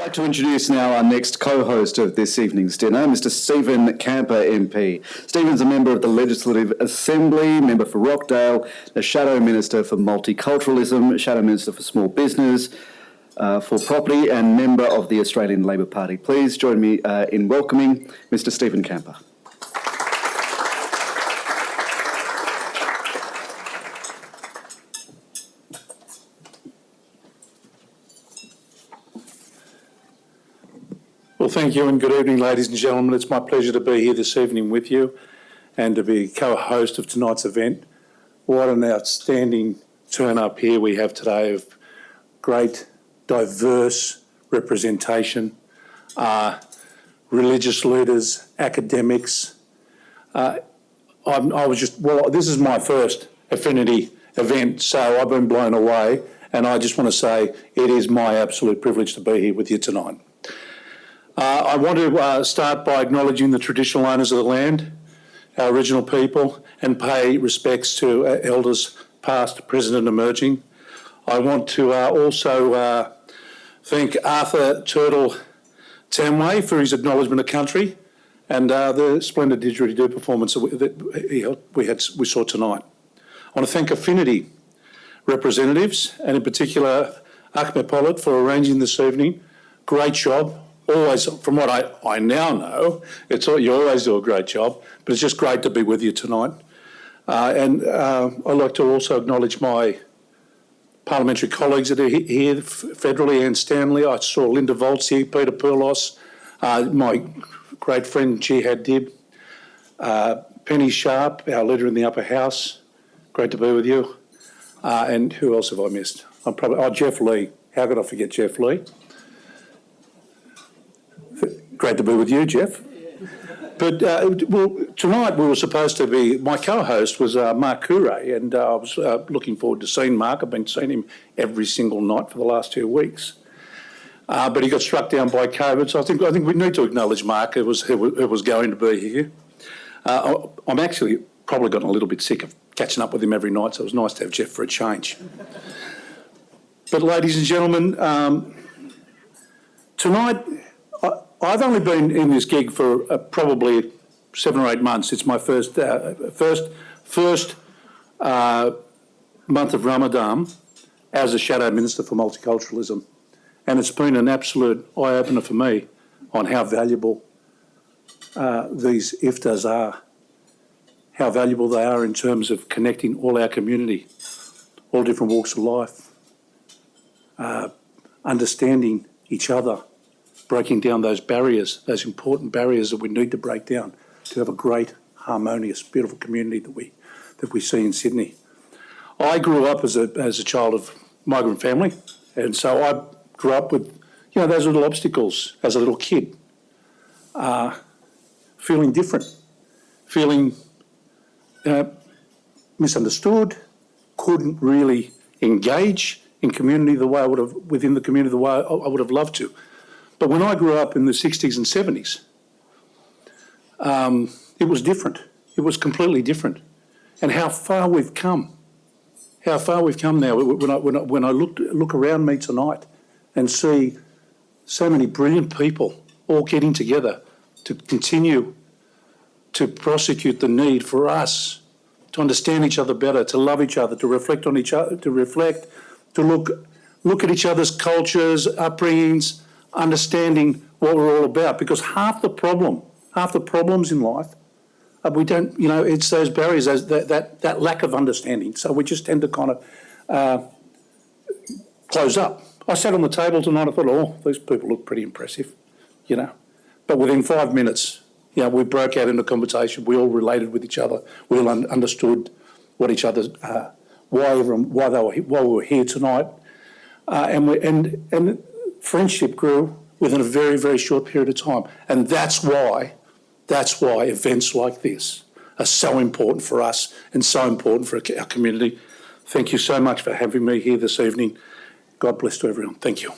I'd like to introduce now our next co-host of this evening's dinner, Mr. Stephen Kamper MP. Stephen's a member of the Legislative Assembly, member for Rockdale, the Shadow Minister for Multiculturalism, Shadow Minister for Small Business, for Property, and member of the Australian Labor Party. Please join me in welcoming Mr. Stephen Kamper. Well, thank you and good evening, ladies and gentlemen. It's my pleasure to be here this evening with you and to be co-host of tonight's event. What an outstanding turn-up here we have today of great, diverse representation, religious leaders, academics. This is my first Affinity event, so I've been blown away, and I just want to say it is my absolute privilege to be here with you tonight. I want to start by acknowledging the traditional owners of the land, our original people, and pay respects to elders past, present and emerging. I want to also thank Arthur Turtle Tamway for his acknowledgement of country and the splendid didgeridoo performance that we saw tonight. I want to thank Affinity representatives, and in particular Ahmed Pollitt, for arranging this evening. Great job. Always, from what I now know, you always do a great job, but it's just great to be with you tonight. And I'd like to also acknowledge my parliamentary colleagues that are here federally and Stanley. I saw Linda Volz here, Peter Perlos, my great friend Jihad Dib, Penny Sharp, our leader in the upper house. Great to be with you. And who else have I missed? Jeff Lee. How could I forget Jeff Lee? Great to be with you, Jeff. But tonight we were supposed to be, my co-host was Mark Couré, and I was looking forward to seeing Mark. I've been seeing him every single night for the last 2 weeks. But he got struck down by COVID, so I think we need to acknowledge Mark, who was going to be here. I'm actually probably gotten a little bit sick of catching up with him every night, so it was nice to have Jeff for a change. But ladies and gentlemen, tonight, I've only been in this gig for probably 7 or 8 months. It's my first month of Ramadan as a Shadow Minister for Multiculturalism. And it's been an absolute eye-opener for me on how valuable these Iftars are, how valuable they are in terms of connecting all our community, all different walks of life, understanding each other, breaking down those barriers, those important barriers that we need to break down to have a great, harmonious, beautiful community that we see in Sydney. I grew up as a child of migrant family, and so I grew up with those little obstacles as a little kid, feeling different, feeling misunderstood, couldn't really engage in community within the community the way I would have loved to. But when I grew up in the 60s and 70s, it was different. It was completely different. And how far we've come. How far we've come now. When I look around me tonight and see so many brilliant people all getting together to continue to prosecute the need for us to understand each other better, to love each other, to reflect on each other, to look at each other's cultures, upbringings, understanding what we're all about, because half the problems in life, we don't, it's those barriers, that lack of understanding. So we just tend to kind of close up. I sat on the table tonight, I thought, oh, these people look pretty impressive, But within 5 minutes, we broke out into conversation. We all related with each other. We all understood what each other's, why we were here tonight, and friendship grew within a very, very short period of time. And that's why events like this are so important for us and so important for our community. Thank you so much for having me here this evening. God bless to everyone. Thank you.